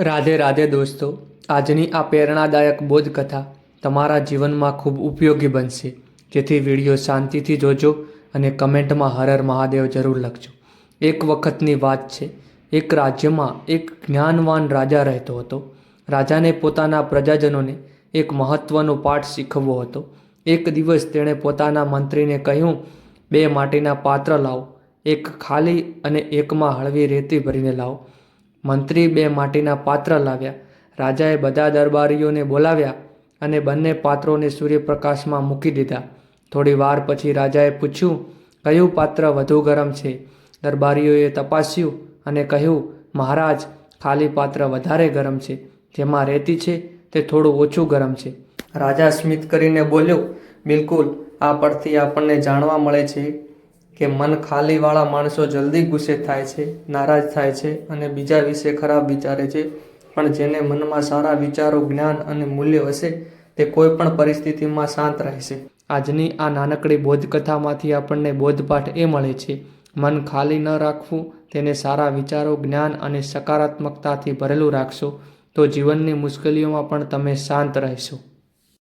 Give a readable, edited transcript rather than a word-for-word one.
રાધે રાધે દોસ્તો, આજની આ પ્રેરણાદાયક બોધકથા તમારા જીવનમાં ખૂબ ઉપયોગી બનશે. જેથી વિડીયો શાંતિથી જોજો અને કમેન્ટમાં હર હર મહાદેવ જરૂર લખજો. એક વખતની વાત છે. એક રાજ્યમાં એક જ્ઞાનવાન રાજા રહેતો હતો. રાજાને પોતાના પ્રજાજનોને એક મહત્વનો પાઠ શીખવવો હતો. એક દિવસ તેણે પોતાના મંત્રીને કહ્યું, 2 માટીના પાત્ર લાવો, એક ખાલી અને એકમાં હળવી રેતી ભરીને લાવો. મંત્રી 2 માટીના પાત્ર લાવ્યા. રાજાએ બધા દરબારીઓને બોલાવ્યા અને બંને પાત્રોને સૂર્યપ્રકાશમાં મૂકી દીધા. થોડી વાર પછી રાજાએ પૂછ્યું, કયું પાત્ર વધુ ગરમ છે? દરબારીઓએ તપાસ્યું અને કહ્યું, મહારાજ, ખાલી પાત્ર વધારે ગરમ છે. જેમાં રેતી છે તે થોડું ઓછું ગરમ છે. રાજા સ્મિત કરીને બોલ્યો, બિલકુલ, આ પરથી આપણને જાણવા મળે છે કે મન ખાલીવાળા માણસો જલ્દી ગુસ્સે થાય છે, નારાજ થાય છે અને બીજા વિશે ખરાબ વિચારે છે. પણ જેને મનમાં સારા વિચારો, જ્ઞાન અને મૂલ્ય હશે તે કોઈ પણ પરિસ્થિતિમાં શાંત રહેશે. આજની આ નાનકડી બોધકથામાંથી આપણને બોધપાઠ એ મળે છે, મન ખાલી ન રાખવું, તેને સારા વિચારો, જ્ઞાન અને સકારાત્મકતાથી ભરેલું રાખશો તો જીવનની મુશ્કેલીઓમાં પણ તમે શાંત રહેશો.